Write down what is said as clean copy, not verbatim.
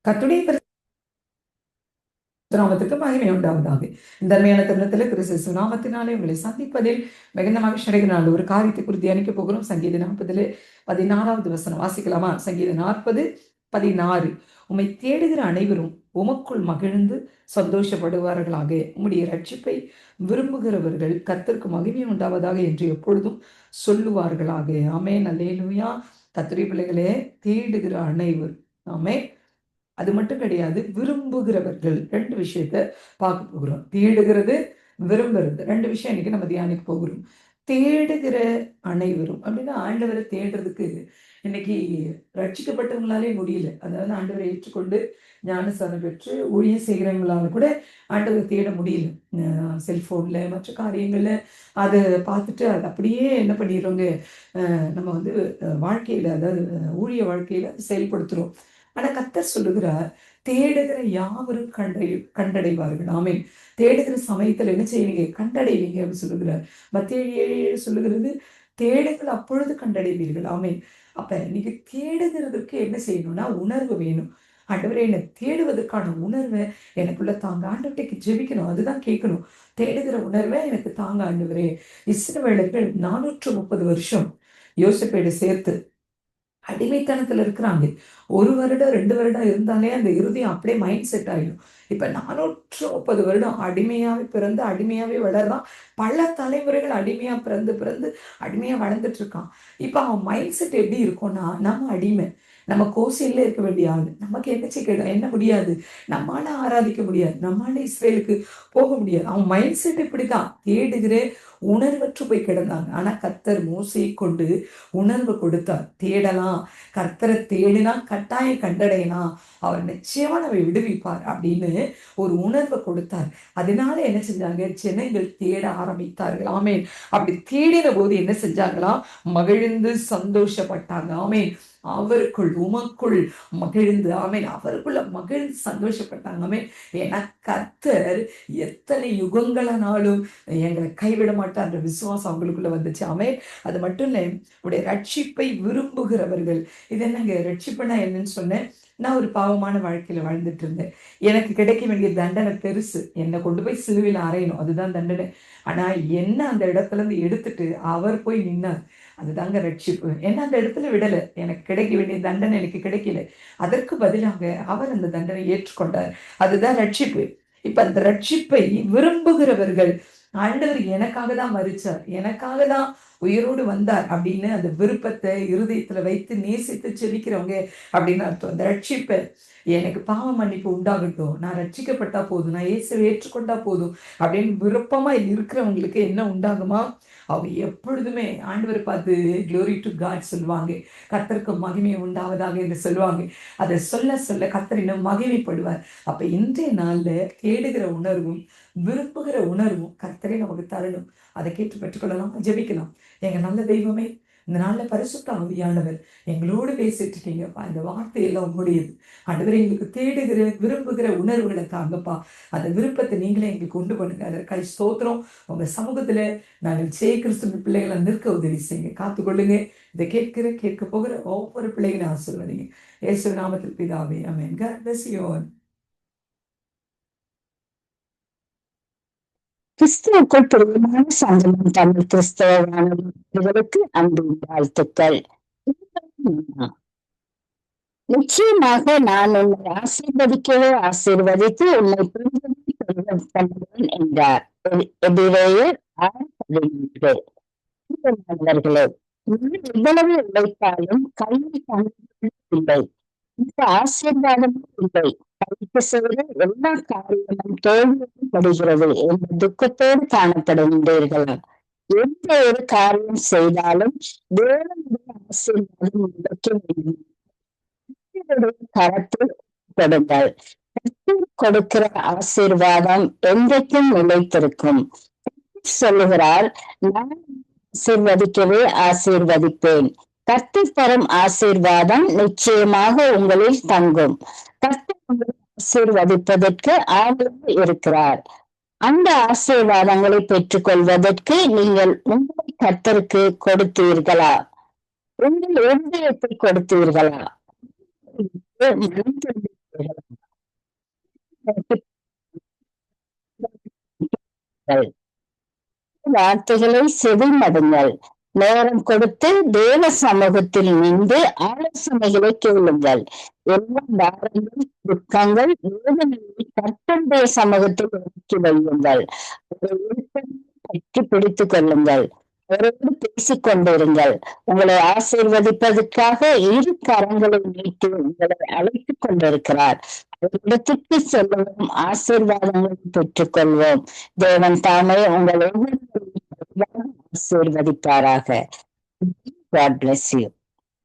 கர்த்தருடைய நாமத்துக்கு மகிமை உண்டாவதாக. இந்த அருமையான தருணத்துல கிறிஸ்து நாமத்தினாலே உங்களை சந்திப்பதில் மிகுந்த மகிழ்ச்சி அடைகிறான். ஒரு காரியத்தை குறித்து தியானிக்க போகிறோம். சங்கீதம் 40:16 வசனம் வாசிக்கலாமா? சங்கீதம் 40:16. உம்மை தேடுகிற அனைவரும் உமக்குள் மகிழ்ந்து சந்தோஷப்படுவார்களாக. உம்முடைய ரட்சிப்பை விரும்புகிறவர்கள் கர்த்தருக்கு மகிமை உண்டாவதாக என்று எப்பொழுதும் சொல்லுவார்களாக. ஆமென். அல்லேலூயா. கர்த்தருடைய பிள்ளைகளே, தேடுகிற அனைவர், ஆமென். அது மட்டும் கிடையாது, விரும்புகிறவர்கள். 2 விஷயத்த பார்க்க போகிறோம். தேடுகிறது, விரும்புறது. 2 விஷயம் இன்னைக்கு நம்ம தியானிக்க போகிறோம். தேடுகிற அனைவரும் அப்படின்னா ஆண்டவரை தேடுறதுக்கு இன்னைக்கு ரட்சிக்கப்பட்டவங்களாலே முடியல. அதாவது ஆண்டவரை ஏற்றுக்கொண்டு ஞானஸ்தானம் பெற்று ஊழியம் செய்கிறவங்களால கூட ஆண்டவரை தேட முடியல. செல்போன்ல மற்ற காரியங்கள்ல அதை பார்த்துட்டு அதை அப்படியே என்ன பண்ணிடுறோங்க, நம்ம வந்து வாழ்க்கையில, அதாவது ஊழிய வாழ்க்கையில செயல்படுத்துறோம். ஆனா கர்த்தர் சொல்லுகிறார், தேடுகிற யாவரும் கண்டடைவார்கள். ஆமென். தேடுகிற சமயத்துல என்ன செய்வீங்க? கண்டடைவீங்க அப்படின்னு சொல்லுகிறார். மத்தேயு 7:7 சொல்லுகிறது, தேடுங்கள் அப்பொழுது கண்டடைவீர்கள். ஆமென். அப்ப நீங்க தேடுகிறதுக்கு என்ன செய்யணும்னா உணர்வு வேணும். ஆண்டவரே, என்னை தேடுவதற்கான உணர்வை எனக்குள்ள தாங்க. ஆண்டவர்கிட்ட ஜெபிக்கணும், அதுதான் கேட்கணும். தேடுகிற உணர்வை எனக்கு தாங்க ஆண்டவரே. இஸ்ரவேலர்கள் 430 வருஷம் யோசேப்போடு சேர்த்து அடிமைத்தனத்துல இருக்கிறாங்க. 1 வருடம் 2 வருடம் இருந்தாலே அந்த இருதயம் அப்படியே மைண்ட் செட் ஆயிடும். இப்ப 430 வருடம் அடிமையாவே பிறந்து அடிமையாவே வளர்றான். பல தலைமுறைகள் அடிமையா பிறந்து பிறந்து அடிமையா வளர்ந்துட்டு இருக்கான். இப்ப அவன் மைண்ட் செட் எப்படி இருக்கும்னா, நம்ம அடிமை, நம்ம கோசையில இருக்க வேண்டிய ஆளு, நமக்கு என்ன முடியாது, நம்மால ஆராதிக்க முடியாது, நம்மால இஸ்ரேலுக்கு போக முடியாது. அவன் மைண்ட் செட் இப்படிதான். தேடுகிற உணர்வற்று போய் கிடந்தாங்க. ஆனா கர்த்தர் மோசேயை கொண்டு உணர்வு கொடுத்தார். தேடலாம், கர்த்தரை தேடினா கட்டாயம் கண்டடையலாம், அவர் நிச்சயமா நம்ம விடுவிப்பார் அப்படின்னு ஒரு உணர்வை கொடுத்தார். அதனால என்ன செஞ்சாங்க? ஜனங்கள் தேட ஆரம்பித்தார்கள். ஆமென். அப்படி தேடின போது என்ன செஞ்சாங்களாம்? மகிழ்ந்து சந்தோஷப்பட்டாங்க. ஆமென். அவருக்குள், உமக்குள் மகிழ்ந்து, ஆமென், அவருக்குள்ள மகிழ்ந்து சந்தோஷப்பட்டாங்க. ஆமென். ஏன்னா கர்த்தர் எத்தனை யுகங்களானாலும் எங்களை கைவிட மாட்டார்ன்ற விசுவாசம் அவங்களுக்குள்ள வந்துச்சு. ஆமென். அது மட்டும் இல்லை, உடைய ரட்சிப்பை விரும்புகிறவர்கள். இது என்னங்க ரட்சிப்புனா என்னன்னு சொன்னேன். நான் ஒரு பாவமான வாழ்க்கையில வாழ்ந்துட்டு இருந்தேன். எனக்கு கிடைக்க வேண்டிய தண்டனை பெருசு. என்னை கொண்டு போய் சிலுவையில அறையணும், அதுதான் தண்டனை. ஆனா என்ன அந்த இடத்துல இருந்து எடுத்துட்டு அவர் போய் நின்னார். அதுதாங்க ரட்சிப்பு. என்ன அந்த இடத்துல விடல. எனக்கு கிடைக்க வேண்டிய தண்டனை எனக்கு கிடைக்கல. அதற்கு பதிலாக அவர் அந்த தண்டனை ஏற்றுக்கொண்டார். அதுதான் ரட்சிப்பு. இப்ப அந்த ரட்சிப்பை விரும்புகிறவர்கள், ஆண்டவர் எனக்காக தான் மரிச்சார், எனக்காக தான் உயிரோடு வந்தார் அப்படின்னு அந்த விருப்பத்தை இருதயத்துல வைத்து நேசித்து செபிக்கிறவங்க அப்படின்னு அர்த்தம். அந்த ரட்சிப்பை, எனக்கு பாவ மன்னிப்பு உண்டாகட்டும், நான் ரட்சிக்கப்பட்டா போதும், நான் இயேசுவை ஏற்றுக்கொண்டா போதும் அப்படின்னு விருப்பமா இருக்கிறவங்களுக்கு என்ன உண்டாகுமா? அவங்க எப்பொழுதுமே ஆண்டவரை பார்த்து க்ளோரி டு காட் சொல்லுவாங்க. கர்த்தருக்கு மகிமை உண்டாவதாக என்று சொல்லுவாங்க. அதை சொல்ல சொல்ல கர்த்தர் இன்னும் மகிமைப்படுவார். அப்ப இன்றைய நாள்ல தேடுகிற உணர்வும் விரும்புகிற உணர்வும் கர்த்தரே நமக்கு தரணும். அதை கேட்டு பெற்றுக்கொள்ளலாம், ஜெபிக்கலாம். எங்க நல்ல தெய்வமே, இந்த நாள்ல பரிசுத்த ஆவியானவர் எங்களோடு பேசிட்டு இருக்கீங்கப்பா. இந்த வார்த்தையெல்லாம் உங்களுடையது. ஆண்டவரே, எங்களுக்கு தேடுகிற விரும்புகிற உணர்வுகளை தாங்கப்பா. அந்த விருப்பத்தை நீங்களே எங்களுக்கு கொண்டு பண்ணுங்க. அதற்காக ஸ்தோத்திரம். உங்க சமூகத்துல நாங்கள் கிறிஸ்துவின் பிள்ளைகளை நிற்க உதவி செய்யுங்க, காத்துக்கொள்ளுங்க. இதை கேட்க போகிற ஒவ்வொரு பிள்ளைகளையும் ஆசீர்வதிங்க. இயேசு நாமத்தில் பிதாவே, ஆமென். God bless you all. கிறிஸ்துவுக்குள் பிரியமான சங்கமம் தமிழ் கிறிஸ்தவ வானொலிகளுக்கு அன்பின் வாழ்த்துக்கள். நிச்சயமாக நான் உன்னை ஆசீர்வதிக்கவே ஆசீர்வதித்து உன்னை பண்ணுவேன் என்றார். எபிரேயர் 6:13. நண்பர்களே, எவ்வளவு உழைத்தாலும் கையில் இல்லை, இந்த ஆசீர்வாதமும் இல்லை, கைக்கு செய்த எல்லா காரியமும் தோல்வியும் படுகிறது என்ற துக்கத்தோடு காணப்படுகின்றீர்களா? எந்த ஒரு காரியம் செய்தாலும் தேவனுடைய ஆசீர்வாதம் கிடைக்க வேண்டும். கரத்தில் கொடுங்கள். கொடுக்கிற ஆசீர்வாதம் என்றைக்கும் நிலைத்திருக்கும். சொல்லுகிறார், நான் ஆசீர்வதிக்கவே ஆசீர்வதிப்பேன். கர்த்தர் தரும் ஆசீர்வாதம் நிச்சயமாக உங்களில் தங்கும். கர்த்தர் உங்களை ஆசீர்வதிப்பதற்கு ஆவலாக இருக்கிறார். அந்த ஆசீர்வாதங்களை பெற்றுக் கொள்வதற்கு நீங்கள் உங்களை கர்த்தருக்கு கொடுத்தீர்களா? உங்கள் இருதயத்தை கொடுத்தீர்களா? வார்த்தைகளை செவிமடுங்கள். நேரம் கொடுத்து தேவ சமூகத்தில் நின்று ஆலோசனைகளை கேளுங்கள். எல்லா பாரங்கள், துக்கங்கள், வேதனைகளை கர்த்தருடைய சமூகத்தில் இறக்கி வையுங்கள். பற்றி பிடித்துக் கொள்ளுங்கள். அவரோடு பேசிக் கொண்டிருங்கள். உங்களை ஆசீர்வதிப்பதற்காக இரு கரங்களை நீட்டி உங்களை அழைத்துக் கொண்டிருக்கிறார். இடத்துக்கு செல்லுவோம், ஆசீர்வாதங்களை பெற்றுக் கொள்வோம். தேவன் தாமே உங்கள் ஒவ்வொருவரையும் ஆசீர்வதிப்பாராக. God bless you.